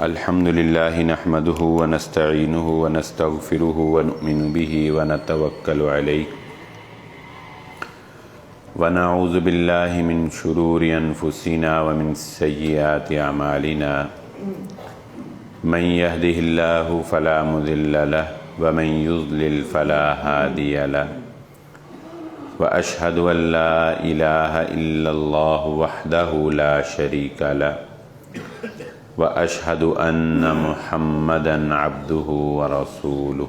الحمد لله نحمده ونستعينه ونستغفره ونؤمن به ونتوكل عليه ونعوذ بالله من شرور أنفسنا ومن سيئات أعمالنا من يهده الله فلا مضل له ومن يضلل فلا هادي له وأشهد أن لا إله إلا الله وحده لا شريك له وأشهد أن محمدًا عبده ورسوله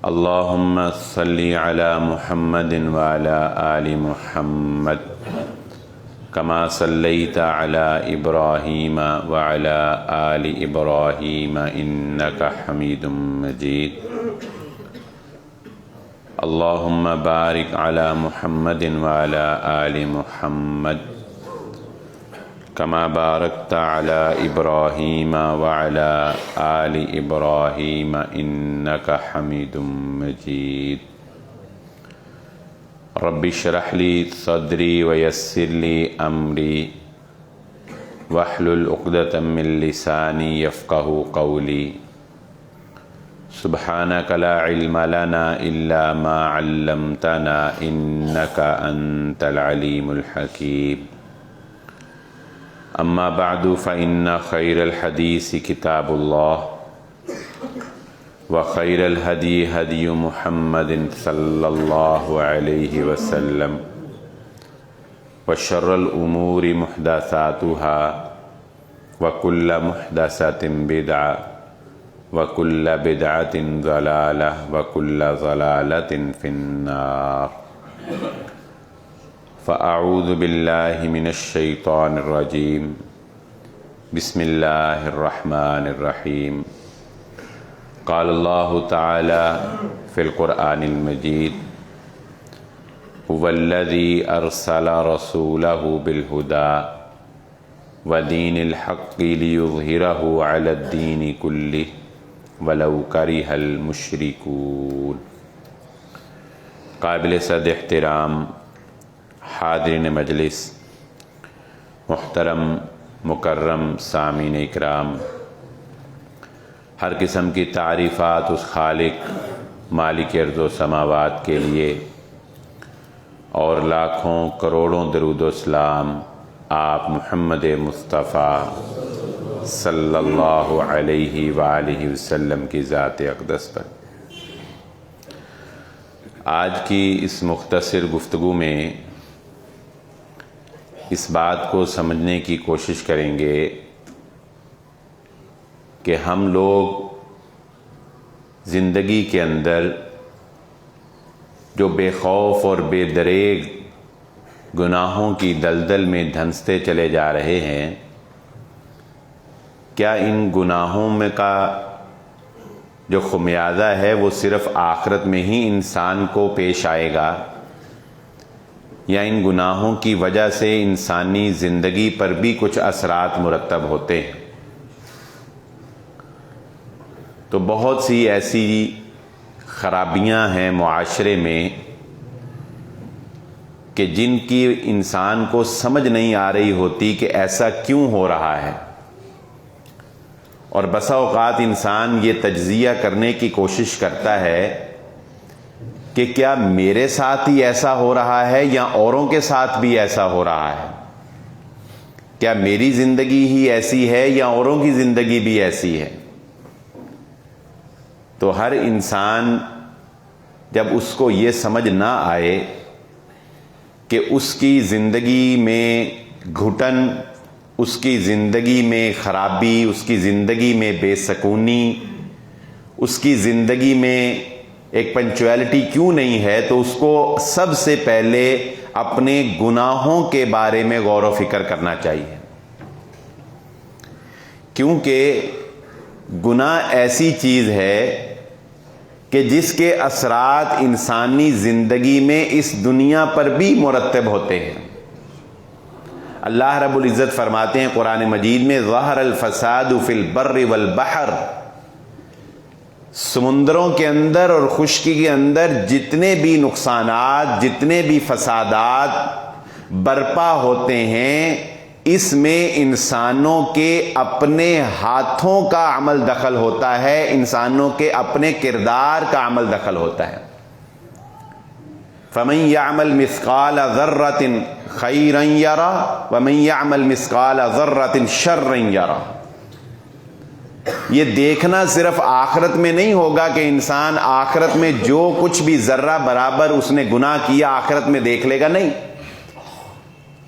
اللهم صل على محمد وعلى آل محمد كما صليت على إبراهيم وعلى آل إبراهيم إنك حميد مجيد اللهم بارك على محمد وعلى آل محمد كما باركت على إبراهيم وعلى آل إبراهيم إنك حميد مجيد رب اشرح لي صدري ويسر لي أمري واحلل عقدة من لساني يفقهوا قولي سبحانك لا علم لنا إلا ما علمتنا إنك أنت العليم الحكيم أما بعد فإن خير الحديث كتاب الله وخير الهدي هدي محمد صلى الله عليه وسلم وشر الأمور محدثاتها وكل محدثة بدعة وكل بدعة ضلالة وكل ضلالة في النار فأعوذ بالله من الشيطان الرجيم بسم الله الرحمن الرحيم قال الله تعالى في القرآن المجيد هو الذي أرسل رسوله بالهدى ودين الحق ليظهره على الدين كله ولو كره المشركون قابل صد احترام حاضرین مجلس، محترم مکرم سامعین اکرام، ہر قسم کی تعریفات اس خالق مالک ارض و سماوات کے لیے اور لاکھوں کروڑوں درود و سلام آپ محمد مصطفیٰ صلی اللہ علیہ وآلہ وسلم کی ذات اقدس پر۔ آج کی اس مختصر گفتگو میں اس بات کو سمجھنے کی کوشش کریں گے کہ ہم لوگ زندگی کے اندر جو بے خوف اور بے دریغ گناہوں کی دلدل میں دھنستے چلے جا رہے ہیں، کیا ان گناہوں میں کا جو خمیازہ ہے وہ صرف آخرت میں ہی انسان کو پیش آئے گا، یا ان گناہوں کی وجہ سے انسانی زندگی پر بھی کچھ اثرات مرتب ہوتے ہیں؟ تو بہت سی ایسی خرابیاں ہیں معاشرے میں کہ جن کی انسان کو سمجھ نہیں آ رہی ہوتی کہ ایسا کیوں ہو رہا ہے، اور بسا اوقات انسان یہ تجزیہ کرنے کی کوشش کرتا ہے کہ کیا میرے ساتھ ہی ایسا ہو رہا ہے یا اوروں کے ساتھ بھی ایسا ہو رہا ہے، کیا میری زندگی ہی ایسی ہے یا اوروں کی زندگی بھی ایسی ہے؟ تو ہر انسان جب اس کو یہ سمجھ نہ آئے کہ اس کی زندگی میں گھٹن، اس کی زندگی میں خرابی، اس کی زندگی میں بے سکونی، اس کی زندگی میں ایک پنچویلٹی کیوں نہیں ہے، تو اس کو سب سے پہلے اپنے گناہوں کے بارے میں غور و فکر کرنا چاہیے، کیونکہ گناہ ایسی چیز ہے کہ جس کے اثرات انسانی زندگی میں اس دنیا پر بھی مرتب ہوتے ہیں۔ اللہ رب العزت فرماتے ہیں قرآن مجید میں ظہر الفساد فی البر والبحر، سمندروں کے اندر اور خشکی کے اندر جتنے بھی نقصانات، جتنے بھی فسادات برپا ہوتے ہیں، اس میں انسانوں کے اپنے ہاتھوں کا عمل دخل ہوتا ہے، انسانوں کے اپنے کردار کا عمل دخل ہوتا ہے۔ فَمَن يَعْمَلْ مِثْقَالَ ذَرَّةٍ خَيْرًا يَرَهُ وَمَن يَعْمَلْ مِثْقَالَ ذَرَّةٍ شَرًّا يَرَهُ۔ یہ دیکھنا صرف آخرت میں نہیں ہوگا کہ انسان آخرت میں جو کچھ بھی ذرہ برابر اس نے گناہ کیا آخرت میں دیکھ لے گا، نہیں۔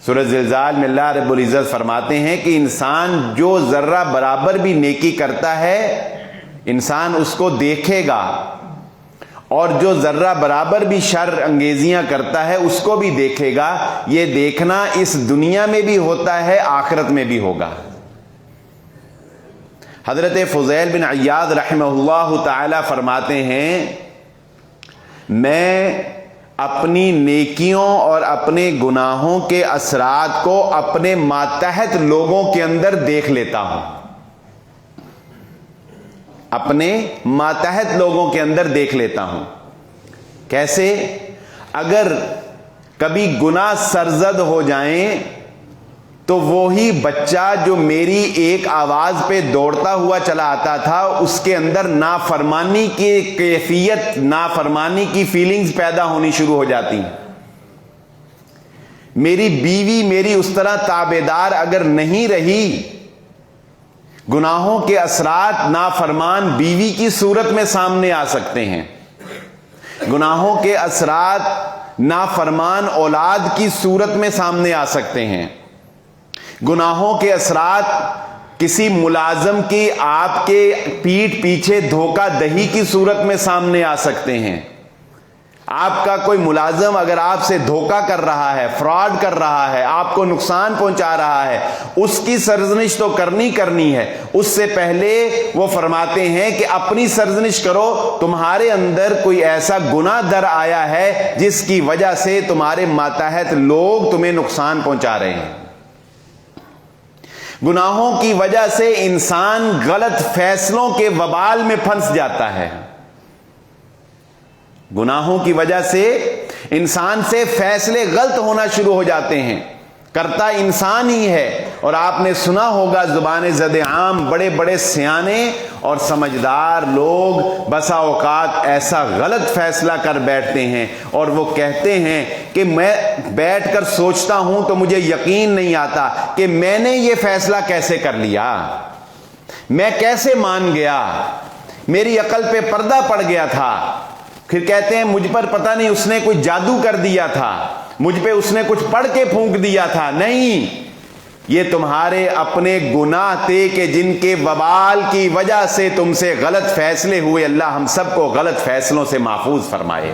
سورۃ زلزال میں اللہ رب العزت فرماتے ہیں کہ انسان جو ذرہ برابر بھی نیکی کرتا ہے انسان اس کو دیکھے گا، اور جو ذرہ برابر بھی شر انگیزیاں کرتا ہے اس کو بھی دیکھے گا۔ یہ دیکھنا اس دنیا میں بھی ہوتا ہے، آخرت میں بھی ہوگا۔ حضرت فضیل بن عیاض رحمہ اللہ تعالی فرماتے ہیں، میں اپنی نیکیوں اور اپنے گناہوں کے اثرات کو اپنے ماتحت لوگوں کے اندر دیکھ لیتا ہوں، اپنے ماتحت لوگوں کے اندر دیکھ لیتا ہوں۔ کیسے؟ اگر کبھی گناہ سرزد ہو جائیں تو وہی بچہ جو میری ایک آواز پہ دوڑتا ہوا چلا آتا تھا اس کے اندر نافرمانی کی کیفیت، نافرمانی کی فیلنگز پیدا ہونی شروع ہو جاتی ہیں۔ میری بیوی میری اس طرح تابعدار اگر نہیں رہی، گناہوں کے اثرات نافرمان بیوی کی صورت میں سامنے آ سکتے ہیں، گناہوں کے اثرات نافرمان اولاد کی صورت میں سامنے آ سکتے ہیں، گناہوں کے اثرات کسی ملازم کی آپ کے پیٹھ پیچھے دھوکہ دہی کی صورت میں سامنے آ سکتے ہیں۔ آپ کا کوئی ملازم اگر آپ سے دھوکہ کر رہا ہے، فراڈ کر رہا ہے، آپ کو نقصان پہنچا رہا ہے، اس کی سرزنش تو کرنی ہے۔ اس سے پہلے وہ فرماتے ہیں کہ اپنی سرزنش کرو، تمہارے اندر کوئی ایسا گناہ در آیا ہے جس کی وجہ سے تمہارے ماتحت لوگ تمہیں نقصان پہنچا رہے ہیں۔ گناہوں کی وجہ سے انسان غلط فیصلوں کے وبال میں پھنس جاتا ہے، گناہوں کی وجہ سے انسان سے فیصلے غلط ہونا شروع ہو جاتے ہیں، کرتا انسان ہی ہے۔ اور آپ نے سنا ہوگا زبان زد عام بڑے بڑے سیانے اور سمجھدار لوگ بسا اوقات ایسا غلط فیصلہ کر بیٹھتے ہیں اور وہ کہتے ہیں کہ میں بیٹھ کر سوچتا ہوں تو مجھے یقین نہیں آتا کہ میں نے یہ فیصلہ کیسے کر لیا، میں کیسے مان گیا، میری عقل پہ پردہ پڑ گیا تھا۔ پھر کہتے ہیں مجھ پر پتہ نہیں اس نے کوئی جادو کر دیا تھا، مجھ پہ اس نے کچھ پڑھ کے پھونک دیا تھا۔ نہیں، یہ تمہارے اپنے گناہ تھے کہ جن کے وبال کی وجہ سے تم سے غلط فیصلے ہوئے۔ اللہ ہم سب کو غلط فیصلوں سے محفوظ فرمائے۔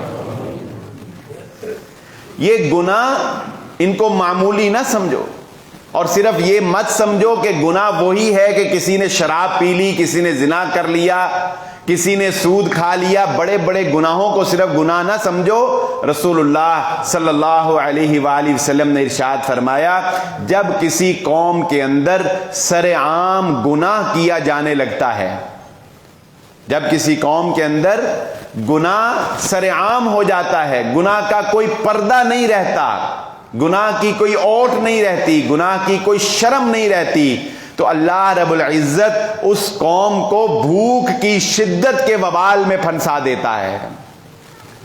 یہ گناہ ان کو معمولی نہ سمجھو، اور صرف یہ مت سمجھو کہ گناہ وہی ہے کہ کسی نے شراب پی لی، کسی نے زنا کر لیا، کسی نے سود کھا لیا۔ بڑے بڑے گناہوں کو صرف گناہ نہ سمجھو۔ رسول اللہ صلی اللہ علیہ وآلہ وسلم نے ارشاد فرمایا، جب کسی قوم کے اندر سر عام گناہ کیا جانے لگتا ہے، جب کسی قوم کے اندر گناہ سر عام ہو جاتا ہے، گناہ کا کوئی پردہ نہیں رہتا، گناہ کی کوئی اوٹ نہیں رہتی، گناہ کی کوئی شرم نہیں رہتی، تو اللہ رب العزت اس قوم کو بھوک کی شدت کے وبال میں پھنسا دیتا ہے،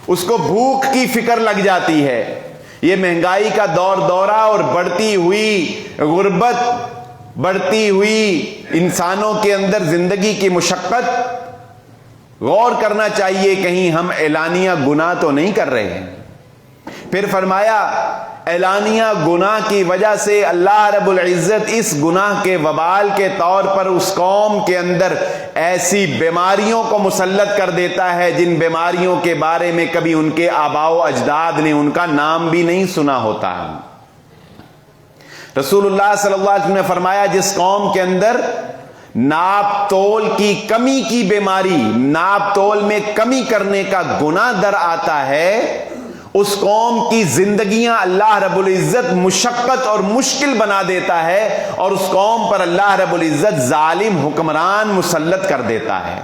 اس کو بھوک کی فکر لگ جاتی ہے۔ یہ مہنگائی کا دورہ اور بڑھتی ہوئی غربت، بڑھتی ہوئی انسانوں کے اندر زندگی کی مشقت، غور کرنا چاہیے کہیں ہم اعلانیہ گناہ تو نہیں کر رہے ہیں۔ پھر فرمایا اعلانیہ گناہ کی وجہ سے اللہ رب العزت اس گناہ کے وبال کے طور پر اس قوم کے اندر ایسی بیماریوں کو مسلط کر دیتا ہے جن بیماریوں کے بارے میں کبھی ان کے آباء و اجداد نے ان کا نام بھی نہیں سنا ہوتا۔ رسول اللہ صلی اللہ علیہ وسلم نے فرمایا، جس قوم کے اندر ناپ تول کی کمی کی بیماری، ناپ تول میں کمی کرنے کا گناہ در آتا ہے، اس قوم کی زندگیاں اللہ رب العزت مشقت اور مشکل بنا دیتا ہے، اور اس قوم پر اللہ رب العزت ظالم حکمران مسلط کر دیتا ہے۔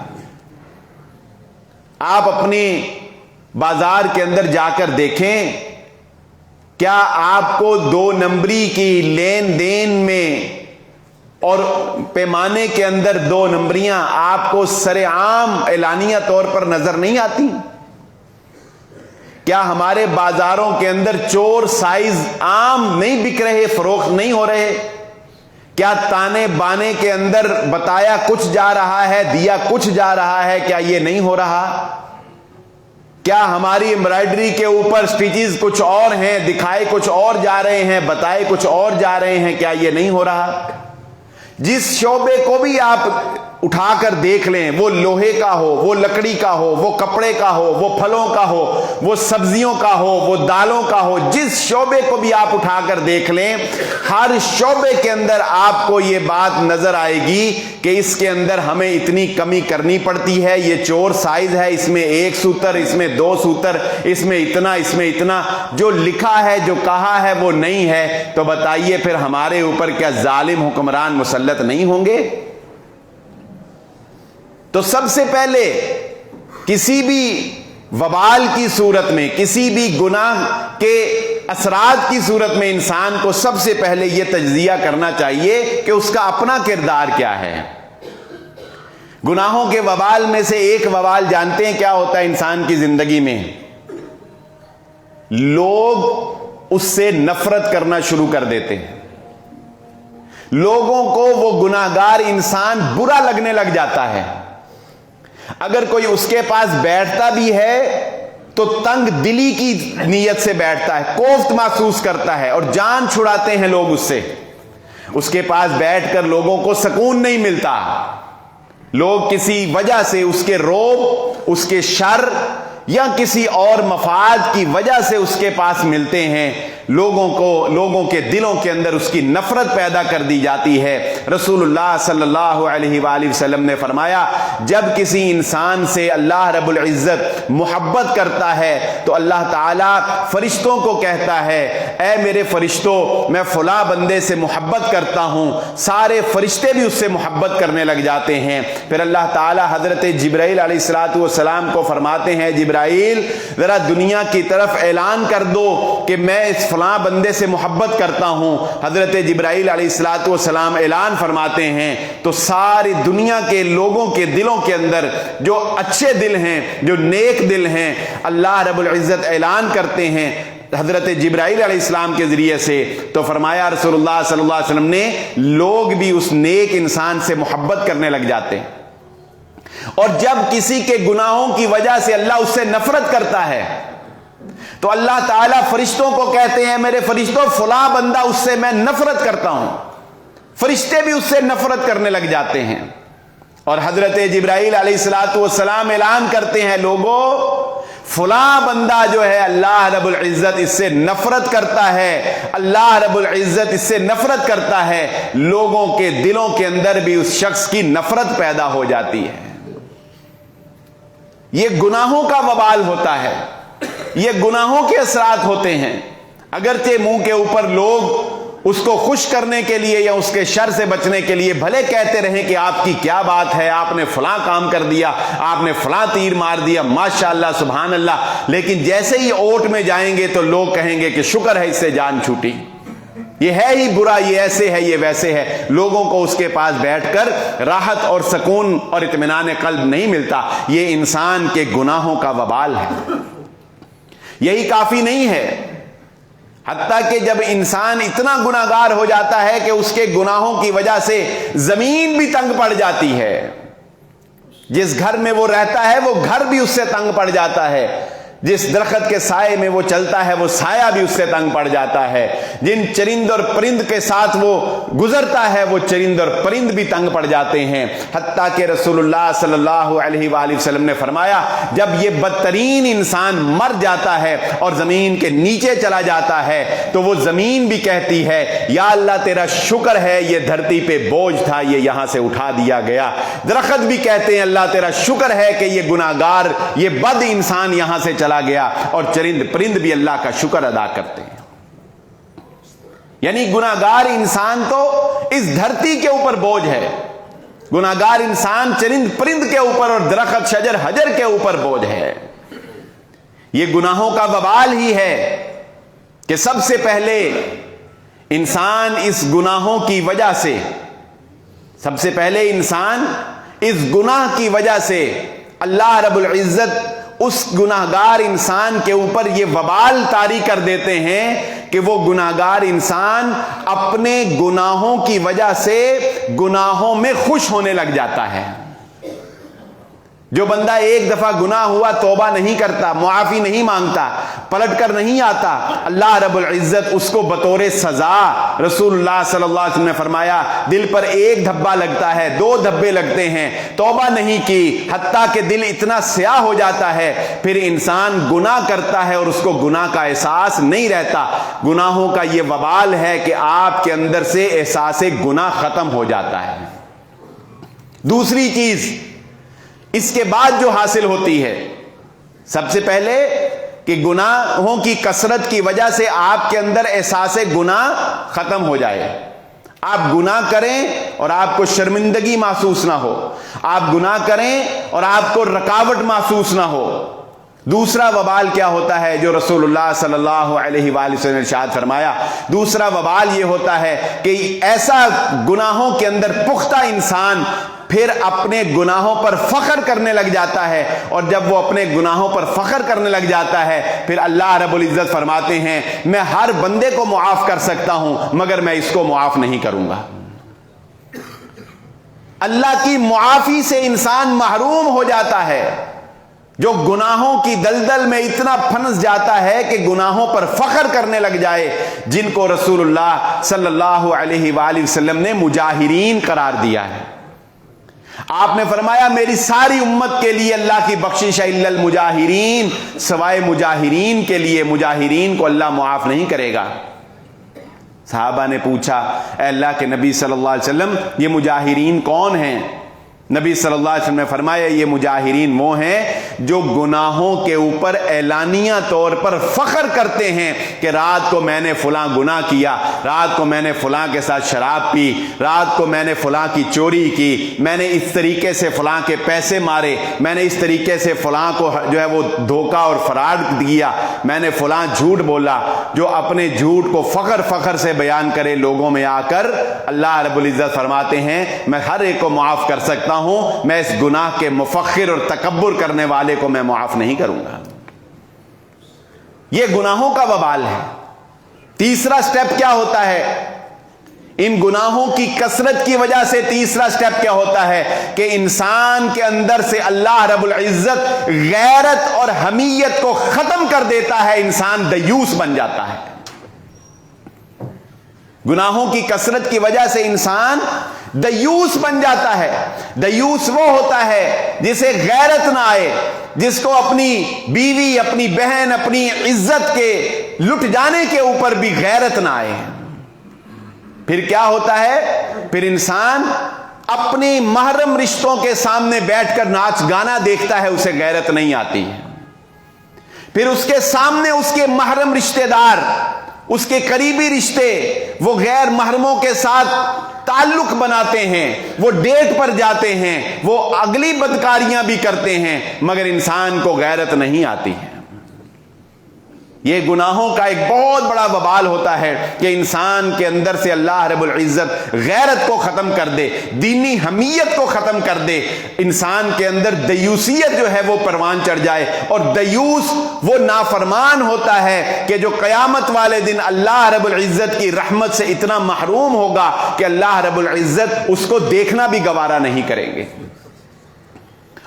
آپ اپنے بازار کے اندر جا کر دیکھیں، کیا آپ کو 2 نمبری کی لین دین میں اور پیمانے کے اندر 2 نمبریاں آپ کو سر عام اعلانیہ طور پر نظر نہیں آتی؟ کیا ہمارے بازاروں کے اندر چور سائز عام نہیں بک رہے، فروخت نہیں ہو رہے؟ کیا تانے بانے کے اندر بتایا کچھ جا رہا ہے، دیا کچھ جا رہا ہے؟ کیا یہ نہیں ہو رہا؟ کیا ہماری امبرائڈری کے اوپر سٹیچز کچھ اور ہیں، دکھائے کچھ اور جا رہے ہیں، بتائے کچھ اور جا رہے ہیں؟ کیا یہ نہیں ہو رہا؟ جس شعبے کو بھی آپ اٹھا کر دیکھ لیں، وہ لوہے کا ہو، وہ لکڑی کا ہو، وہ کپڑے کا ہو، وہ پھلوں کا ہو، وہ سبزیوں کا ہو، وہ دالوں کا ہو، جس شعبے کو بھی آپ اٹھا کر دیکھ لیں، ہر شعبے کے اندر آپ کو یہ بات نظر آئے گی کہ اس کے اندر ہمیں اتنی کمی کرنی پڑتی ہے، یہ چور سائز ہے، اس میں 1 سوتر، اس میں 2 سوتر، اس میں اتنا، اس میں اتنا، جو لکھا ہے، جو کہا ہے وہ نہیں ہے۔ تو بتائیے پھر ہمارے اوپر کیا ظالم حکمران مسلط نہیں ہوں گے؟ تو سب سے پہلے کسی بھی وبال کی صورت میں، کسی بھی گناہ کے اثرات کی صورت میں انسان کو سب سے پہلے یہ تجزیہ کرنا چاہیے کہ اس کا اپنا کردار کیا ہے۔ گناہوں کے وبال میں سے ایک وبال جانتے ہیں کیا ہوتا ہے انسان کی زندگی میں؟ لوگ اس سے نفرت کرنا شروع کر دیتے ہیں، لوگوں کو وہ گناہگار انسان برا لگنے لگ جاتا ہے۔ اگر کوئی اس کے پاس بیٹھتا بھی ہے تو تنگ دلی کی نیت سے بیٹھتا ہے، کوفت محسوس کرتا ہے، اور جان چھڑاتے ہیں لوگ اس سے۔ اس کے پاس بیٹھ کر لوگوں کو سکون نہیں ملتا، لوگ کسی وجہ سے اس کے روب، اس کے شر یا کسی اور مفاد کی وجہ سے اس کے پاس ملتے ہیں، لوگوں کے دلوں کے اندر اس کی نفرت پیدا کر دی جاتی ہے۔ رسول اللہ صلی اللہ علیہ وآلہ وسلم نے فرمایا، جب کسی انسان سے اللہ رب العزت محبت کرتا ہے تو اللہ تعالیٰ فرشتوں کو کہتا ہے، اے میرے فرشتوں، میں فلاں بندے سے محبت کرتا ہوں، سارے فرشتے بھی اس سے محبت کرنے لگ جاتے ہیں۔ پھر اللہ تعالیٰ حضرت جبرائیل علیہ السلام کو فرماتے ہیں، جبرائیل ذرا دنیا کی طرف اعلان کر دو کہ میں اس فلاں بندے سے محبت کرتا ہوں۔ حضرت جبرائیل علیہ السلام اعلان فرماتے ہیں تو ساری دنیا کے لوگوں کے دلوں کے اندر جو اچھے دل ہیں، جو نیک دل ہیں، اللہ رب العزت اعلان کرتے ہیں حضرت جبرائیل علیہ السلام کے ذریعے سے، تو فرمایا رسول اللہ صلی اللہ علیہ وسلم نے، لوگ بھی اس نیک انسان سے محبت کرنے لگ جاتے ہیں۔ اور جب کسی کے گناہوں کی وجہ سے اللہ اس سے نفرت کرتا ہے تو اللہ تعالیٰ فرشتوں کو کہتے ہیں، میرے فرشتوں، فلاں بندہ اس سے میں نفرت کرتا ہوں۔ فرشتے بھی اس سے نفرت کرنے لگ جاتے ہیں، اور حضرت جبرائیل علیہ السلام اعلان کرتے ہیں، لوگوں، فلاں بندہ جو ہے اللہ رب العزت اس سے نفرت کرتا ہے، اللہ رب العزت اس سے نفرت کرتا ہے۔ لوگوں کے دلوں کے اندر بھی اس شخص کی نفرت پیدا ہو جاتی ہے۔ یہ گناہوں کا وبال ہوتا ہے، یہ گناہوں کے اثرات ہوتے ہیں۔ اگرچہ منہ کے اوپر لوگ اس کو خوش کرنے کے لیے یا اس کے شر سے بچنے کے لیے بھلے کہتے رہیں کہ آپ کی کیا بات ہے، آپ نے فلاں کام کر دیا، آپ نے فلاں تیر مار دیا، ماشاءاللہ سبحان اللہ، لیکن جیسے ہی اوٹ میں جائیں گے تو لوگ کہیں گے کہ شکر ہے اس سے جان چھوٹی، یہ ہے ہی برا، یہ ایسے ہے، یہ ویسے ہے۔ لوگوں کو اس کے پاس بیٹھ کر راحت اور سکون اور اطمینان قلب نہیں ملتا۔ یہ انسان کے گناہوں کا وبال ہے۔ یہی کافی نہیں ہے، حتیٰ کہ جب انسان اتنا گناہگار ہو جاتا ہے کہ اس کے گناہوں کی وجہ سے زمین بھی تنگ پڑ جاتی ہے، جس گھر میں وہ رہتا ہے وہ گھر بھی اس سے تنگ پڑ جاتا ہے، جس درخت کے سائے میں وہ چلتا ہے وہ سایہ بھی اس سے تنگ پڑ جاتا ہے، جن چرند اور پرند کے ساتھ وہ گزرتا ہے وہ چرند اور پرند بھی تنگ پڑ جاتے ہیں۔ حتیٰ کہ رسول اللہ صلی اللہ علیہ وآلہ وسلم نے فرمایا، جب یہ بدترین انسان مر جاتا ہے اور زمین کے نیچے چلا جاتا ہے تو وہ زمین بھی کہتی ہے، یا اللہ تیرا شکر ہے یہ دھرتی پہ بوجھ تھا، یہ یہاں سے اٹھا دیا گیا۔ درخت بھی کہتے ہیں، اللہ تیرا شکر ہے کہ یہ گناہگار، یہ بد انسان یہاں سے چلا گیا، اور چرند پرند بھی اللہ کا شکر ادا کرتے ہیں۔ یعنی گناہگار انسان تو اس دھرتی کے اوپر بوجھ ہے، گناہگار انسان چرند پرند کے اوپر اور درخت شجر حجر کے اوپر بوجھ ہے۔ یہ گناہوں کا وبال ہی ہے کہ سب سے پہلے انسان اس گناہوں کی وجہ سے، سب سے پہلے انسان اس گناہ کی وجہ سے اللہ رب العزت اس گناہگار انسان کے اوپر یہ وبال طاری کر دیتے ہیں کہ وہ گناہگار انسان اپنے گناہوں کی وجہ سے گناہوں میں خوش ہونے لگ جاتا ہے۔ جو بندہ ایک دفعہ گناہ ہوا توبہ نہیں کرتا، معافی نہیں مانگتا، پلٹ کر نہیں آتا، اللہ رب العزت اس کو بطور سزا، رسول اللہ صلی اللہ علیہ وسلم نے فرمایا دل پر ایک دھبا لگتا ہے، 2 دھبے لگتے ہیں، توبہ نہیں کی، حتیٰ کہ دل اتنا سیاہ ہو جاتا ہے، پھر انسان گناہ کرتا ہے اور اس کو گناہ کا احساس نہیں رہتا۔ گناہوں کا یہ وبال ہے کہ آپ کے اندر سے احساس گناہ ختم ہو جاتا ہے۔ دوسری چیز اس کے بعد جو حاصل ہوتی ہے، سب سے پہلے کہ گناہوں کی کثرت کی وجہ سے آپ کے اندر احساس گناہ ختم ہو جائے، آپ گناہ کریں اور آپ کو شرمندگی محسوس نہ ہو، آپ گناہ کریں اور آپ کو رکاوٹ محسوس نہ ہو۔ دوسرا وبال کیا ہوتا ہے جو رسول اللہ صلی اللہ علیہ وآلہ وسلم نے ارشاد فرمایا؟ دوسرا وبال یہ ہوتا ہے کہ ایسا گناہوں کے اندر پختہ انسان پھر اپنے گناہوں پر فخر کرنے لگ جاتا ہے، اور جب وہ اپنے گناہوں پر فخر کرنے لگ جاتا ہے پھر اللہ رب العزت فرماتے ہیں میں ہر بندے کو معاف کر سکتا ہوں مگر میں اس کو معاف نہیں کروں گا۔ اللہ کی معافی سے انسان محروم ہو جاتا ہے، جو گناہوں کی دلدل میں اتنا پھنس جاتا ہے کہ گناہوں پر فخر کرنے لگ جائے، جن کو رسول اللہ صلی اللہ علیہ وآلہ وسلم نے مجاہرین قرار دیا ہے۔ آپ نے فرمایا میری ساری امت کے لیے اللہ کی بخشش ہے الا المجاہرین، سوائے مجاہرین کے لیے، مجاہرین کو اللہ معاف نہیں کرے گا۔ صحابہ نے پوچھا اے اللہ کے نبی صلی اللہ علیہ وسلم یہ مجاہرین کون ہیں؟ نبی صلی اللہ علیہ وسلم نے فرمایا یہ مجاہرین وہ ہیں جو گناہوں کے اوپر اعلانیہ طور پر فخر کرتے ہیں کہ رات کو میں نے فلاں گناہ کیا، رات کو میں نے فلاں کے ساتھ شراب پی، رات کو میں نے فلاں کی چوری کی، میں نے اس طریقے سے فلاں کے پیسے مارے، میں نے اس طریقے سے فلاں کو جو ہے وہ دھوکہ اور فراڈ کیا، میں نے فلاں جھوٹ بولا۔ جو اپنے جھوٹ کو فخر سے بیان کرے لوگوں میں آ کر، اللہ رب العزت فرماتے ہیں میں ہر ایک کو معاف کر سکتا ہوں، میں اس گناہ کے مفخر اور تکبر کرنے والے کو میں معاف نہیں کروں گا۔ یہ گناہوں کا وبال ہے۔ تیسرا سٹیپ کیا ہوتا ہے؟ ان گناہوں کی کثرت کی وجہ سے تیسرا سٹیپ کیا ہوتا ہے کہ انسان کے اندر سے اللہ رب العزت غیرت اور حمیت کو ختم کر دیتا ہے، انسان دیوس بن جاتا ہے۔ گناہوں کی کثرت کی وجہ سے انسان دیوس بن جاتا ہے۔ دیوس وہ ہوتا ہے جسے غیرت نہ آئے، جس کو اپنی بیوی، اپنی بہن، اپنی عزت کے لٹ جانے کے اوپر بھی غیرت نہ آئے۔ پھر کیا ہوتا ہے؟ پھر انسان اپنی محرم رشتوں کے سامنے بیٹھ کر ناچ گانا دیکھتا ہے، اسے غیرت نہیں آتی ہے۔ پھر اس کے سامنے اس کے محرم رشتہ دار، اس کے قریبی رشتے، وہ غیر محرموں کے ساتھ تعلق بناتے ہیں، وہ ڈیٹ پر جاتے ہیں، وہ اگلی بدکاریاں بھی کرتے ہیں، مگر انسان کو غیرت نہیں آتی ہے۔ یہ گناہوں کا ایک بہت بڑا وبال ہوتا ہے کہ انسان کے اندر سے اللہ رب العزت غیرت کو ختم کر دے، دینی حمیت کو ختم کر دے، انسان کے اندر دیوسیت جو ہے وہ پروان چڑھ جائے۔ اور دیوس وہ نافرمان ہوتا ہے کہ جو قیامت والے دن اللہ رب العزت کی رحمت سے اتنا محروم ہوگا کہ اللہ رب العزت اس کو دیکھنا بھی گوارا نہیں کریں گے۔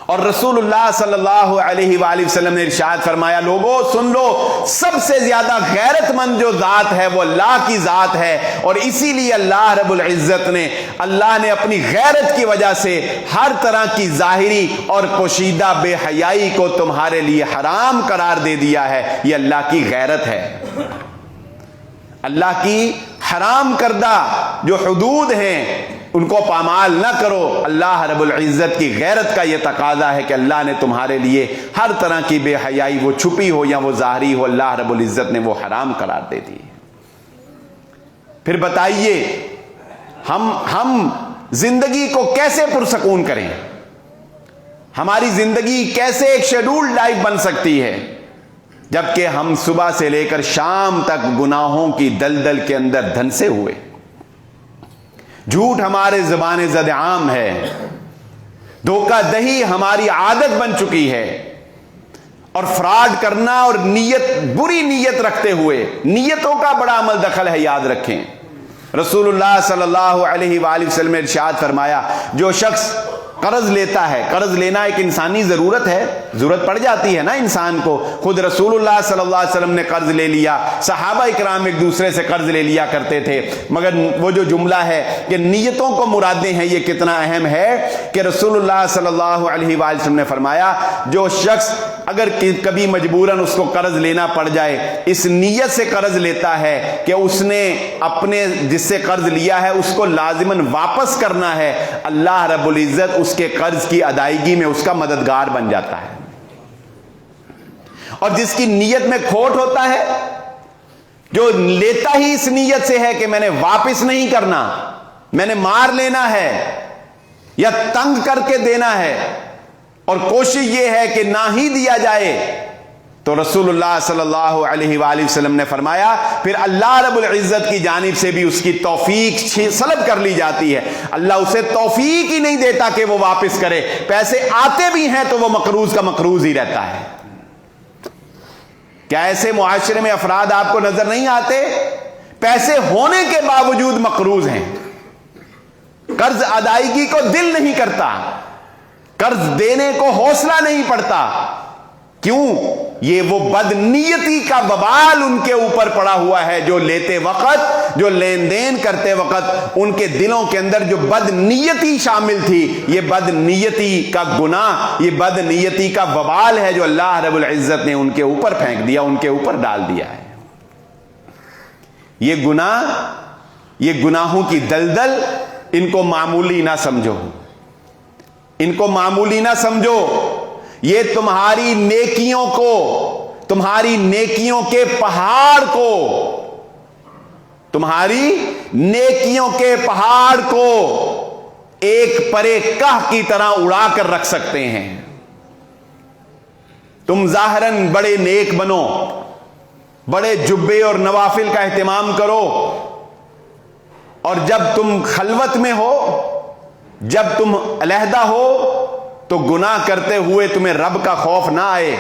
اور رسول اللہ صلی اللہ علیہ وآلہ وسلم نے ارشاد فرمایا لوگوں سن لو، سب سے زیادہ غیرت مند جو ذات ہے وہ اللہ کی ذات ہے، اور اسی لیے اللہ رب العزت نے اپنی غیرت کی وجہ سے ہر طرح کی ظاہری اور پوشیدہ بے حیائی کو تمہارے لیے حرام قرار دے دیا ہے۔ یہ اللہ کی غیرت ہے۔ اللہ کی حرام کردہ جو حدود ہیں ان کو پامال نہ کرو۔ اللہ رب العزت کی غیرت کا یہ تقاضا ہے کہ اللہ نے تمہارے لیے ہر طرح کی بے حیائی، وہ چھپی ہو یا وہ ظاہری ہو، اللہ رب العزت نے وہ حرام قرار دے دی۔ پھر بتائیے ہم زندگی کو کیسے پرسکون کریں؟ ہماری زندگی کیسے ایک شیڈول لائف بن سکتی ہے؟ جبکہ ہم صبح سے لے کر شام تک گناہوں کی دلدل کے اندر دھنسے ہوئے. جھوٹ ہمارے زبان زد عام ہے, دھوکہ دہی ہماری عادت بن چکی ہے, اور فراڈ کرنا اور بری نیت رکھتے ہوئے, نیتوں کا بڑا عمل دخل ہے, یاد رکھیں. رسول اللہ صلی اللہ علیہ وآلہ وسلم نے ارشاد فرمایا, جو شخص قرض لیتا ہے, قرض لینا ایک انسانی ضرورت ہے, ضرورت پڑ جاتی ہے نا انسان کو. خود رسول اللہ صلی اللہ علیہ وسلم نے قرض لے لیا, صحابہ اکرام ایک دوسرے سے قرض لے لیا کرتے تھے. مگر وہ جو جملہ ہے کہ نیتوں کو مرادیں ہیں, یہ کتنا اہم ہے کہ رسول اللہ صلی اللہ علیہ وآلہ وسلم نے فرمایا, جو شخص اگر کبھی مجبوراً اس کو قرض لینا پڑ جائے, اس نیت سے قرض لیتا ہے کہ اس نے اپنے جس سے قرض لیا ہے اس کو لازماً واپس کرنا ہے, اللہ رب العزت اس کے قرض کی ادائیگی میں اس کا مددگار بن جاتا ہے. اور جس کی نیت میں کھوٹ ہوتا ہے, جو لیتا ہی اس نیت سے ہے کہ میں نے واپس نہیں کرنا, میں نے مار لینا ہے یا تنگ کر کے دینا ہے, اور کوشش یہ ہے کہ نہ ہی دیا جائے, تو رسول اللہ صلی اللہ علیہ وآلہ وسلم نے فرمایا پھر اللہ رب العزت کی جانب سے بھی اس کی توفیق سلب کر لی جاتی ہے. اللہ اسے توفیق ہی نہیں دیتا کہ وہ واپس کرے, پیسے آتے بھی ہیں تو وہ مقروض کا مقروض ہی رہتا ہے. کیا ایسے معاشرے میں افراد آپ کو نظر نہیں آتے, پیسے ہونے کے باوجود مقروض ہیں, قرض ادائیگی کو دل نہیں کرتا, قرض دینے کو حوصلہ نہیں پڑتا. کیوں؟ یہ وہ بدنیتی کا وبال ان کے اوپر پڑا ہوا ہے, جو لیتے وقت, جو لین دین کرتے وقت ان کے دلوں کے اندر جو بدنیتی شامل تھی, یہ بدنیتی کا گناہ, یہ بدنیتی کا وبال ہے جو اللہ رب العزت نے ان کے اوپر پھینک دیا, ان کے اوپر ڈال دیا ہے. یہ گناہ, یہ گناہوں کی دلدل, ان کو معمولی نہ سمجھو, ان کو معمولی نہ سمجھو. یہ تمہاری نیکیوں کو, تمہاری نیکیوں کے پہاڑ کو, تمہاری نیکیوں کے پہاڑ کو ایک پرے کاہ کی طرح اڑا کر رکھ سکتے ہیں. تم ظاہراً بڑے نیک بنو, بڑے جبے اور نوافل کا اہتمام کرو, اور جب تم خلوت میں ہو, جب تم علیحدہ ہو, تو گناہ کرتے ہوئے تمہیں رب کا خوف نہ آئے,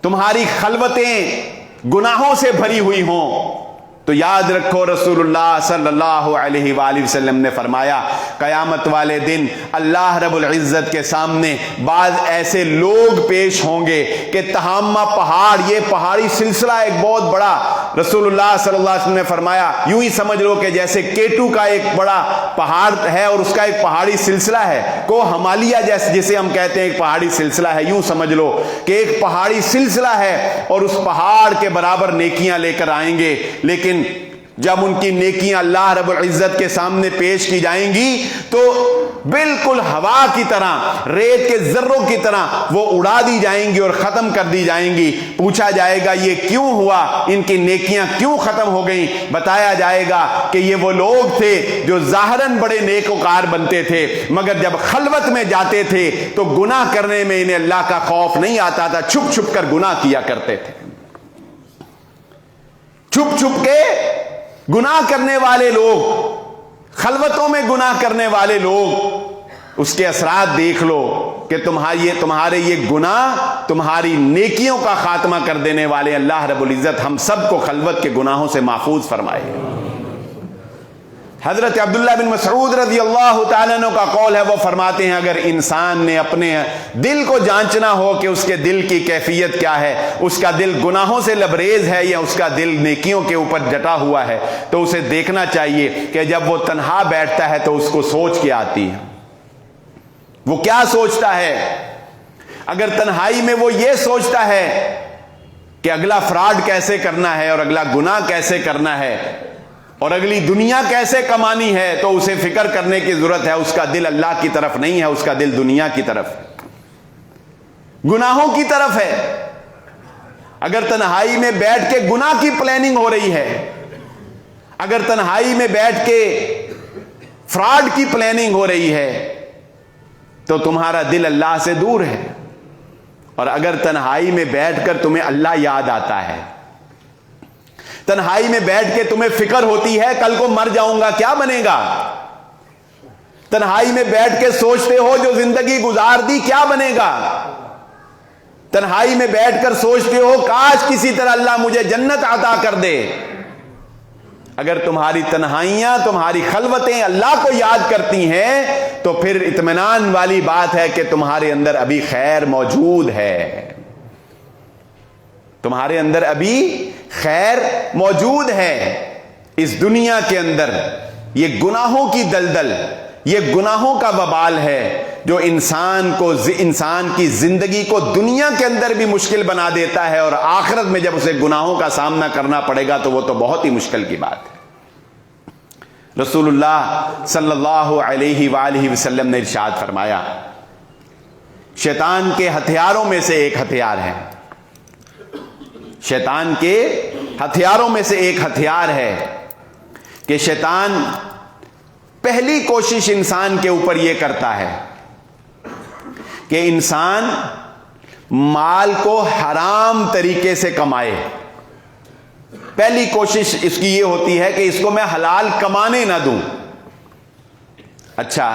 تمہاری خلوتیں گناہوں سے بھری ہوئی ہوں, تو یاد رکھو رسول اللہ صلی اللہ علیہ وآلہ وسلم نے فرمایا قیامت والے دن اللہ رب العزت کے سامنے بعض ایسے لوگ پیش ہوں گے کہ تہامہ پہاڑ, یہ پہاڑی سلسلہ ایک بہت بڑا, رسول اللہ صلی اللہ علیہ وسلم نے فرمایا یوں ہی سمجھ لو کہ جیسے کیٹو کا ایک بڑا پہاڑ ہے اور اس کا ایک پہاڑی سلسلہ ہے, کو ہمالیہ جسے ہم کہتے ہیں ایک پہاڑی سلسلہ ہے, یوں سمجھ لو کہ ایک پہاڑی سلسلہ ہے اور اس پہاڑ کے برابر نیکیاں لے کر آئیں گے. لیکن جب ان کی نیکیاں اللہ رب العزت کے سامنے پیش کی جائیں گی تو بالکل ہوا کی طرح, ریت کے ذروں کی طرح وہ اڑا دی جائیں گی اور ختم کر دی جائیں گی. پوچھا جائے گا یہ کیوں ہوا, ان کی نیکیاں کیوں ختم ہو گئیں؟ بتایا جائے گا کہ یہ وہ لوگ تھے جو ظاہراً بڑے نیکوکار بنتے تھے, مگر جب خلوت میں جاتے تھے تو گناہ کرنے میں انہیں اللہ کا خوف نہیں آتا تھا, چھپ چھپ کر گناہ کیا کرتے تھے. چھپ چھپ کے گناہ کرنے والے لوگ, خلوتوں میں گناہ کرنے والے لوگ, اس کے اثرات دیکھ لو کہ تمہارے یہ گناہ تمہاری نیکیوں کا خاتمہ کر دینے والے. اللہ رب العزت ہم سب کو خلوت کے گناہوں سے محفوظ فرمائے. حضرت عبداللہ بن مسعود رضی اللہ تعالیٰ عنہ کا قول ہے, وہ فرماتے ہیں اگر انسان نے اپنے دل کو جانچنا ہو کہ اس کے دل کی کیفیت کیا ہے, اس کا دل گناہوں سے لبریز ہے یا اس کا دل نیکیوں کے اوپر جٹا ہوا ہے, تو اسے دیکھنا چاہیے کہ جب وہ تنہا بیٹھتا ہے تو اس کو سوچ کیا آتی ہے, وہ کیا سوچتا ہے. اگر تنہائی میں وہ یہ سوچتا ہے کہ اگلا فراڈ کیسے کرنا ہے اور اگلا گناہ کیسے کرنا ہے اور اگلی دنیا کیسے کمانی ہے, تو اسے فکر کرنے کی ضرورت ہے. اس کا دل اللہ کی طرف نہیں ہے, اس کا دل دنیا کی طرف, گناہوں کی طرف ہے. اگر تنہائی میں بیٹھ کے گناہ کی پلاننگ ہو رہی ہے, اگر تنہائی میں بیٹھ کے فراڈ کی پلاننگ ہو رہی ہے, تو تمہارا دل اللہ سے دور ہے. اور اگر تنہائی میں بیٹھ کر تمہیں اللہ یاد آتا ہے، تنہائی میں بیٹھ کے تمہیں فکر ہوتی ہے کل کو مر جاؤں گا کیا بنے گا، تنہائی میں بیٹھ کے سوچتے ہو جو زندگی گزار دی کیا بنے گا، تنہائی میں بیٹھ کر سوچتے ہو کاش کسی طرح اللہ مجھے جنت عطا کر دے، اگر تمہاری تنہائیاں، تمہاری خلوتیں اللہ کو یاد کرتی ہیں تو پھر اطمینان والی بات ہے کہ تمہارے اندر ابھی خیر موجود ہے، تمہارے اندر ابھی خیر موجود ہے۔ اس دنیا کے اندر یہ گناہوں کی دلدل، یہ گناہوں کا وبال ہے جو انسان کی زندگی کو دنیا کے اندر بھی مشکل بنا دیتا ہے، اور آخرت میں جب اسے گناہوں کا سامنا کرنا پڑے گا تو وہ تو بہت ہی مشکل کی بات ہے۔ رسول اللہ صلی اللہ علیہ وآلہ وسلم نے ارشاد فرمایا، شیطان کے ہتھیاروں میں سے ایک ہتھیار ہے، شیطان کے ہتھیاروں میں سے ایک ہتھیار ہے کہ شیطان پہلی کوشش انسان کے اوپر یہ کرتا ہے کہ انسان مال کو حرام طریقے سے کمائے۔ پہلی کوشش اس کی یہ ہوتی ہے کہ اس کو میں حلال کمانے نہ دوں۔ اچھا،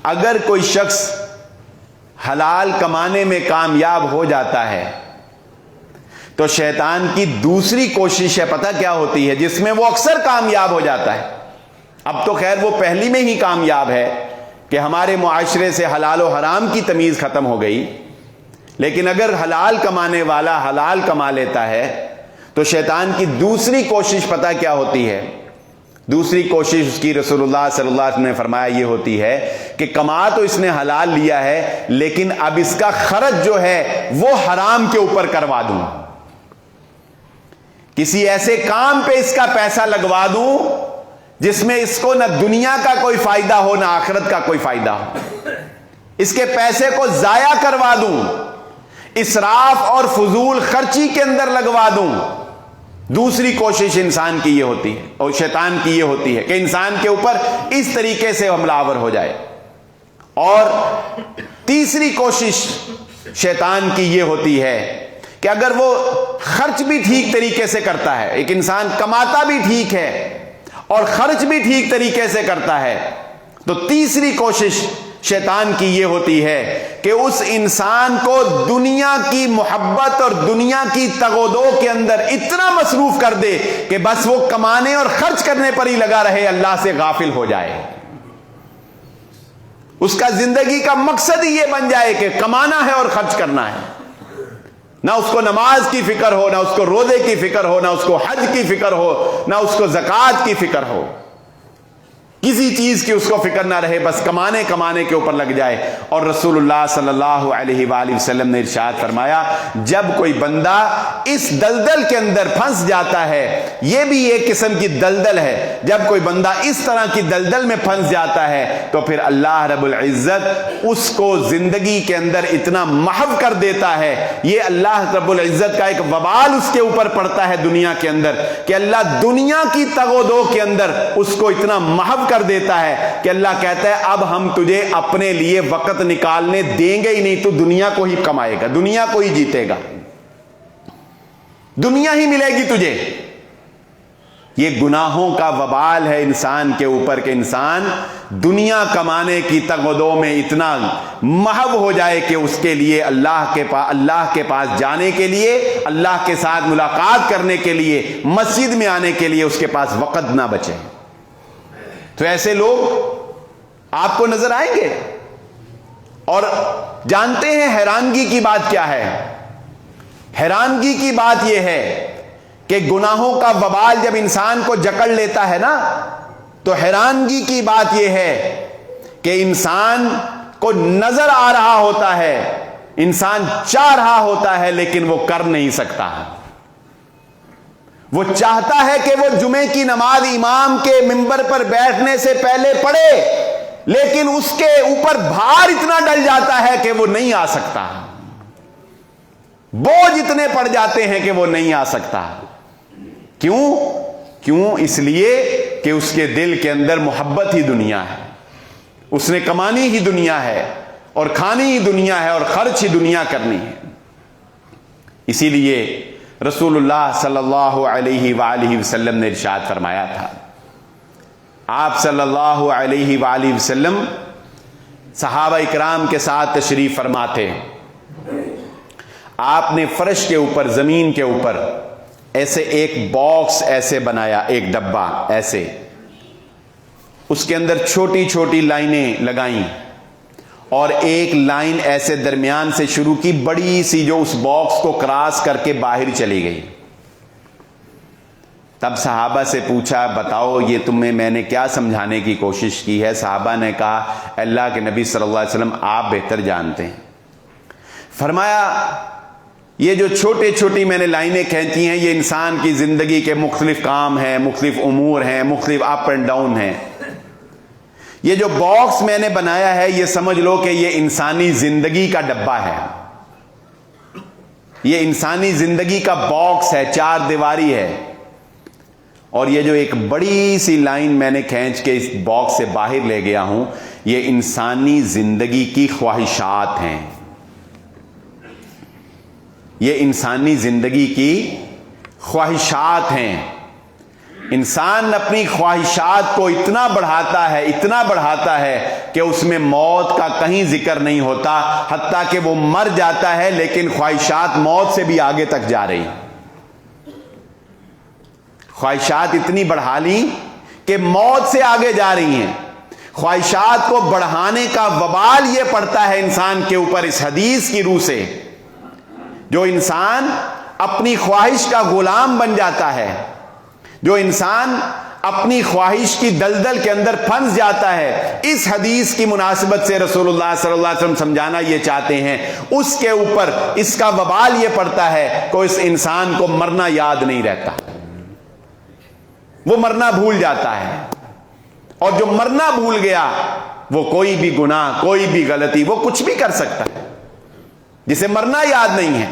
اگر کوئی شخص حلال کمانے میں کامیاب ہو جاتا ہے تو شیطان کی دوسری کوشش ہے، پتہ کیا ہوتی ہے، جس میں وہ اکثر کامیاب ہو جاتا ہے۔ اب تو خیر وہ پہلی میں ہی کامیاب ہے کہ ہمارے معاشرے سے حلال و حرام کی تمیز ختم ہو گئی، لیکن اگر حلال کمانے والا حلال کما لیتا ہے تو شیطان کی دوسری کوشش پتہ کیا ہوتی ہے؟ دوسری کوشش اس کی رسول اللہ صلی اللہ علیہ وسلم نے فرمایا یہ ہوتی ہے کہ کما تو اس نے حلال لیا ہے لیکن اب اس کا خرچ جو ہے وہ حرام کے اوپر کروا دوں، کسی ایسے کام پہ اس کا پیسہ لگوا دوں جس میں اس کو نہ دنیا کا کوئی فائدہ ہو نہ آخرت کا کوئی فائدہ ہو، اس کے پیسے کو ضائع کروا دوں، اسراف اور فضول خرچی کے اندر لگوا دوں۔ دوسری کوشش انسان کی یہ ہوتی ہے اور شیطان کی یہ ہوتی ہے کہ انسان کے اوپر اس طریقے سے حملہ آور ہو جائے۔ اور تیسری کوشش شیطان کی یہ ہوتی ہے کہ اگر وہ خرچ بھی ٹھیک طریقے سے کرتا ہے، ایک انسان کماتا بھی ٹھیک ہے اور خرچ بھی ٹھیک طریقے سے کرتا ہے، تو تیسری کوشش شیطان کی یہ ہوتی ہے کہ اس انسان کو دنیا کی محبت اور دنیا کی تگودو کے اندر اتنا مصروف کر دے کہ بس وہ کمانے اور خرچ کرنے پر ہی لگا رہے، اللہ سے غافل ہو جائے۔ اس کا زندگی کا مقصد ہی یہ بن جائے کہ کمانا ہے اور خرچ کرنا ہے، نہ اس کو نماز کی فکر ہو، نہ اس کو روزے کی فکر ہو، نہ اس کو حج کی فکر ہو، نہ اس کو زکوٰۃ کی فکر ہو، کسی چیز کی اس کو فکر نہ رہے، بس کمانے کے اوپر لگ جائے۔ اور رسول اللہ صلی اللہ علیہ وآلہ وسلم نے ارشاد فرمایا، جب کوئی بندہ اس دلدل کے اندر پھنس جاتا ہے، یہ بھی ایک قسم کی دلدل ہے، جب کوئی بندہ اس طرح کی دلدل میں پھنس جاتا ہے تو پھر اللہ رب العزت اس کو زندگی کے اندر اتنا محو کر دیتا ہے، یہ اللہ رب العزت کا ایک وبال اس کے اوپر پڑتا ہے دنیا کے اندر کہ اللہ دنیا کی تگ و دو کے اندر اس کو اتنا محو کر دیتا ہے کہ اللہ کہتا ہے اب ہم تجھے اپنے لیے وقت نکالنے دیں گے ہی نہیں، تو دنیا کو ہی کمائے گا، دنیا کو ہی جیتے گا، دنیا ہی ملے گی تجھے۔ یہ گناہوں کا وبال ہے انسان کے اوپر کہ انسان دنیا کمانے کی تگ و دو میں اتنا محو ہو جائے کہ اس کے لیے اللہ کے پاس جانے کے لیے، اللہ کے ساتھ ملاقات کرنے کے لیے، مسجد میں آنے کے لیے اس کے پاس وقت نہ بچے۔ تو ایسے لوگ آپ کو نظر آئیں گے۔ اور جانتے ہیں حیرانگی کی بات کیا ہے؟ حیرانگی کی بات یہ ہے کہ گناہوں کا وبال جب انسان کو جکڑ لیتا ہے نا، تو حیرانگی کی بات یہ ہے کہ انسان کو نظر آ رہا ہوتا ہے، انسان چاہ رہا ہوتا ہے لیکن وہ کر نہیں سکتا۔ وہ چاہتا ہے کہ وہ جمعے کی نماز امام کے منبر پر بیٹھنے سے پہلے پڑھے، لیکن اس کے اوپر بھار اتنا ڈل جاتا ہے کہ وہ نہیں آ سکتا، بوجھ اتنے پڑ جاتے ہیں کہ وہ نہیں آ سکتا۔ کیوں؟ اس لیے کہ اس کے دل کے اندر محبت ہی دنیا ہے، اس نے کمانی ہی دنیا ہے اور کھانی ہی دنیا ہے اور خرچ ہی دنیا کرنی ہے۔ اسی لیے رسول اللہ صلی اللہ علیہ وآلہ وسلم نے ارشاد فرمایا تھا، آپ صلی اللہ علیہ وآلہ وسلم صحابہ اکرام کے ساتھ تشریف فرما تھے. آپ نے فرش کے اوپر، زمین کے اوپر ایسے ایک باکس ایسے بنایا، ایک ڈبہ ایسے، اس کے اندر چھوٹی چھوٹی لائنیں لگائیں اور ایک لائن ایسے درمیان سے شروع کی، بڑی سی، جو اس باکس کو کراس کر کے باہر چلی گئی. تب صحابہ سے پوچھا، بتاؤ یہ تمہیں میں نے کیا سمجھانے کی کوشش کی ہے؟ صحابہ نے کہا، اللہ کے نبی صلی اللہ علیہ وسلم آپ بہتر جانتے ہیں. فرمایا، یہ جو چھوٹی چھوٹی میں نے لائنیں کھینچی ہیں، یہ انسان کی زندگی کے مختلف کام ہیں، مختلف امور ہیں، مختلف اپ اینڈ ڈاؤن ہیں. یہ جو باکس میں نے بنایا ہے، یہ سمجھ لو کہ یہ انسانی زندگی کا ڈبہ ہے، یہ انسانی زندگی کا باکس ہے، چار دیواری ہے. اور یہ جو ایک بڑی سی لائن میں نے کھینچ کے اس باکس سے باہر لے گیا ہوں، یہ انسانی زندگی کی خواہشات ہیں، یہ انسانی زندگی کی خواہشات ہیں. انسان اپنی خواہشات کو اتنا بڑھاتا ہے کہ اس میں موت کا کہیں ذکر نہیں ہوتا، حتیٰ کہ وہ مر جاتا ہے لیکن خواہشات موت سے بھی آگے تک جا رہی. خواہشات اتنی بڑھا لی کہ موت سے آگے جا رہی ہیں. خواہشات کو بڑھانے کا وبال یہ پڑتا ہے انسان کے اوپر اس حدیث کی روح سے. جو انسان اپنی خواہش کا غلام بن جاتا ہے، جو انسان اپنی خواہش کی دلدل کے اندر پھنس جاتا ہے، اس حدیث کی مناسبت سے رسول اللہ صلی اللہ علیہ وسلم سمجھانا یہ چاہتے ہیں، اس کے اوپر اس کا وبال یہ پڑتا ہے کہ اس انسان کو مرنا یاد نہیں رہتا، وہ مرنا بھول جاتا ہے. اور جو مرنا بھول گیا وہ کوئی بھی گناہ، کوئی بھی غلطی، وہ کچھ بھی کر سکتا ہے. جسے مرنا یاد نہیں ہے،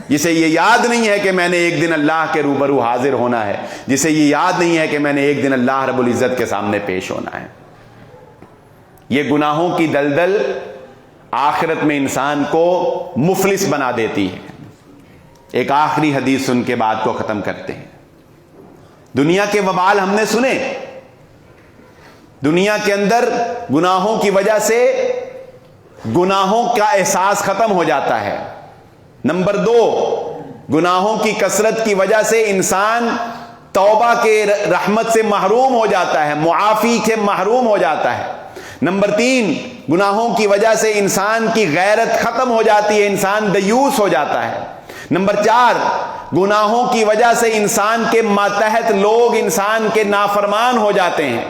جسے یہ یاد نہیں ہے کہ میں نے ایک دن اللہ کے روبرو حاضر ہونا ہے، جسے یہ یاد نہیں ہے کہ میں نے ایک دن اللہ رب العزت کے سامنے پیش ہونا ہے، یہ گناہوں کی دلدل آخرت میں انسان کو مفلس بنا دیتی ہے. ایک آخری حدیث سن کے بات کو ختم کرتے ہیں. دنیا کے وبال ہم نے سنے. دنیا کے اندر گناہوں کی وجہ سے گناہوں کا احساس ختم ہو جاتا ہے. نمبر 2، گناہوں کی کثرت کی وجہ سے انسان توبہ کے رحمت سے محروم ہو جاتا ہے، معافی سے محروم ہو جاتا ہے. نمبر 3، گناہوں کی وجہ سے انسان کی غیرت ختم ہو جاتی ہے، انسان دیوس ہو جاتا ہے. نمبر 4، گناہوں کی وجہ سے انسان کے ماتحت لوگ انسان کے نافرمان ہو جاتے ہیں.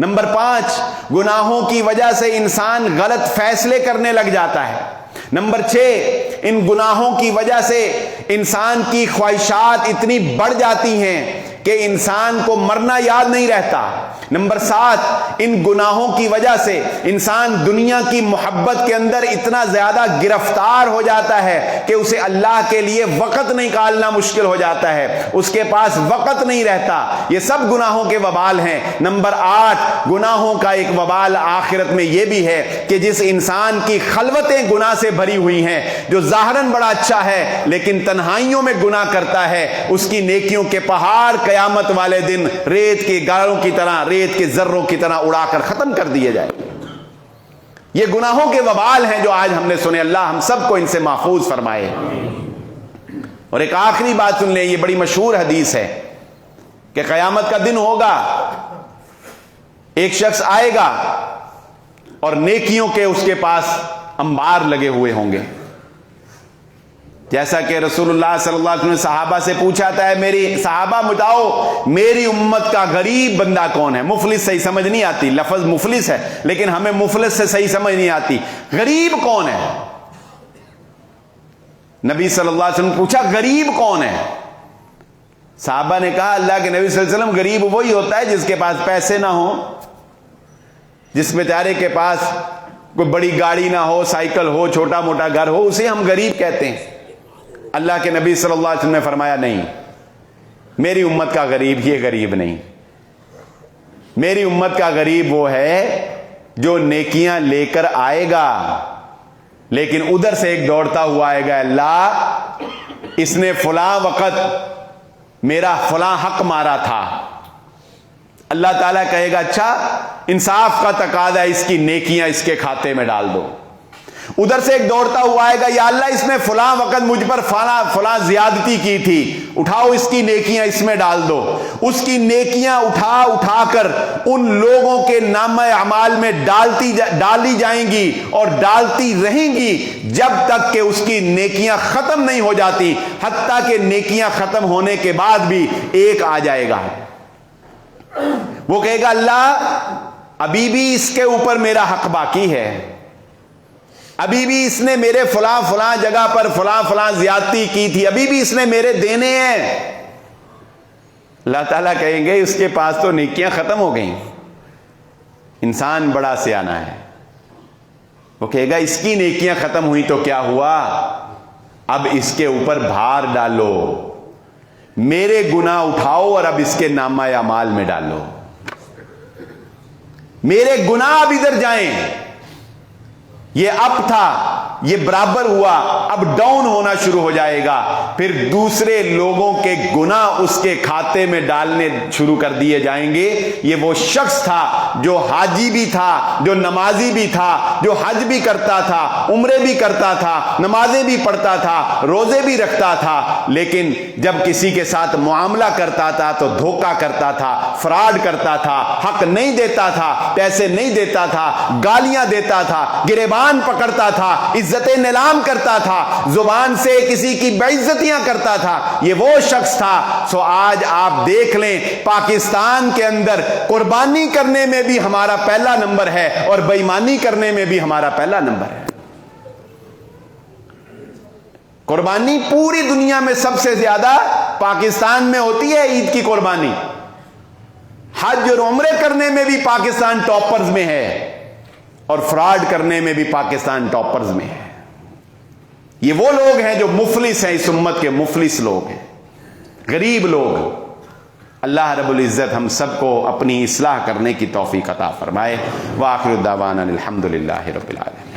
نمبر 5، گناہوں کی وجہ سے انسان غلط فیصلے کرنے لگ جاتا ہے. نمبر 6، ان گناہوں کی وجہ سے انسان کی خواہشات اتنی بڑھ جاتی ہیں کہ انسان کو مرنا یاد نہیں رہتا. نمبر 7، ان گناہوں کی وجہ سے انسان دنیا کی محبت کے اندر اتنا زیادہ گرفتار ہو جاتا ہے کہ اسے اللہ کے لیے وقت نکالنا مشکل ہو جاتا ہے، اس کے پاس وقت نہیں رہتا. یہ سب گناہوں کے وبال ہیں. نمبر 8، گناہوں کا ایک وبال آخرت میں یہ بھی ہے کہ جس انسان کی خلوتیں گناہ سے بھری ہوئی ہیں، جو ظاہراً بڑا اچھا ہے لیکن تنہائیوں میں گناہ کرتا ہے، اس کی نیکیوں کے پہاڑ قیامت والے دن ریت کے گاروں کی طرح، ریت کے ذروں کی طرح اڑا کر ختم کر دیے جائے. یہ گناہوں کے وبال ہیں جو آج ہم نے سنے. اللہ ہم سب کو ان سے محفوظ فرمائے. اور ایک آخری بات سن لیں، یہ بڑی مشہور حدیث ہے کہ قیامت کا دن ہوگا، ایک شخص آئے گا اور نیکیوں کے اس کے پاس انبار لگے ہوئے ہوں گے. جیسا کہ رسول اللہ صلی اللہ علیہ وسلم نے صحابہ سے پوچھا تھا، میری صحابہ بتاؤ میری امت کا غریب بندہ کون ہے؟ مفلس صحیح سمجھ نہیں آتی، لفظ مفلس ہے لیکن ہمیں مفلس سے صحیح سمجھ نہیں آتی. غریب کون ہے؟ نبی صلی اللہ علیہ وسلم نے پوچھا غریب کون ہے؟ صحابہ نے کہا اللہ کے نبی صلی اللہ علیہ وسلم غریب وہی ہوتا ہے جس کے پاس پیسے نہ ہو، جس بیچارے کے پاس کوئی بڑی گاڑی نہ ہو، سائیکل ہو، چھوٹا موٹا گھر ہو، اسے ہم غریب کہتے ہیں. اللہ کے نبی صلی اللہ علیہ وسلم نے فرمایا نہیں، میری امت کا غریب یہ غریب نہیں. میری امت کا غریب وہ ہے جو نیکیاں لے کر آئے گا لیکن ادھر سے ایک دوڑتا ہوا آئے گا، اللہ اس نے فلاں وقت میرا فلاں حق مارا تھا. اللہ تعالیٰ کہے گا اچھا انصاف کا تقاضا ہے، اس کی نیکیاں اس کے کھاتے میں ڈال دو. ادھر سے ایک دوڑتا ہوا آئے گا، یا اللہ اس نے فلاں وقت مجھ پر فلاں زیادتی کی تھی، اٹھاؤ اس کی نیکیاں اس میں ڈال دو. اس کی نیکیاں اٹھا کر ان لوگوں کے نامہ اعمال میں ڈالی جائیں گی اور ڈالتی رہیں گی جب تک کہ اس کی نیکیاں ختم نہیں ہو جاتی. حتیٰ کہ نیکیاں ختم ہونے کے بعد بھی ایک آ جائے گا، وہ کہے گا اللہ ابھی بھی اس کے اوپر میرا حق باقی ہے، ابھی بھی اس نے میرے فلاں جگہ پر فلاں زیادتی کی تھی، ابھی بھی اس نے میرے دینے ہیں. اللہ تعالیٰ کہیں گے اس کے پاس تو نیکیاں ختم ہو گئیں. انسان بڑا سیانہ ہے، وہ کہے گا اس کی نیکیاں ختم ہوئی تو کیا ہوا، اب اس کے اوپر بھار ڈالو، میرے گناہ اٹھاؤ اور اب اس کے نامہ اعمال میں ڈالو، میرے گناہ اب ادھر جائیں. یہ اپ تھا، یہ برابر ہوا، اب ڈاؤن ہونا شروع ہو جائے گا. پھر دوسرے لوگوں کے گناہ اس کے کھاتے میں ڈالنے شروع کر دیے جائیں گے. یہ وہ شخص تھا جو حاجی بھی تھا، جو نمازی بھی تھا، جو حج بھی کرتا تھا، عمرے بھی کرتا تھا، نمازیں بھی پڑھتا تھا، روزے بھی رکھتا تھا، لیکن جب کسی کے ساتھ معاملہ کرتا تھا تو دھوکہ کرتا تھا، فراڈ کرتا تھا، حق نہیں دیتا تھا، پیسے نہیں دیتا تھا، گالیاں دیتا تھا، گریبان پکڑتا تھا، عزتیں نیلام کرتا تھا، زبان سے کسی کی بےعزتیاں کرتا تھا. یہ وہ شخص تھا. سو آج آپ دیکھ لیں پاکستان کے اندر قربانی کرنے میں بھی ہمارا پہلا نمبر ہے اور بے ایمانی کرنے میں بھی ہمارا پہلا نمبر ہے. قربانی پوری دنیا میں سب سے زیادہ پاکستان میں ہوتی ہے. عید کی قربانی، حج اور عمرے کرنے میں بھی پاکستان ٹاپرز میں ہے اور فراڈ کرنے میں بھی پاکستان ٹاپرز میں ہے. یہ وہ لوگ ہیں جو مفلس ہیں، اس امت کے مفلس لوگ ہیں، غریب لوگ. اللہ رب العزت ہم سب کو اپنی اصلاح کرنے کی توفیق عطا فرمائے. وآخر دعوانا الحمدللہ رب العالمین.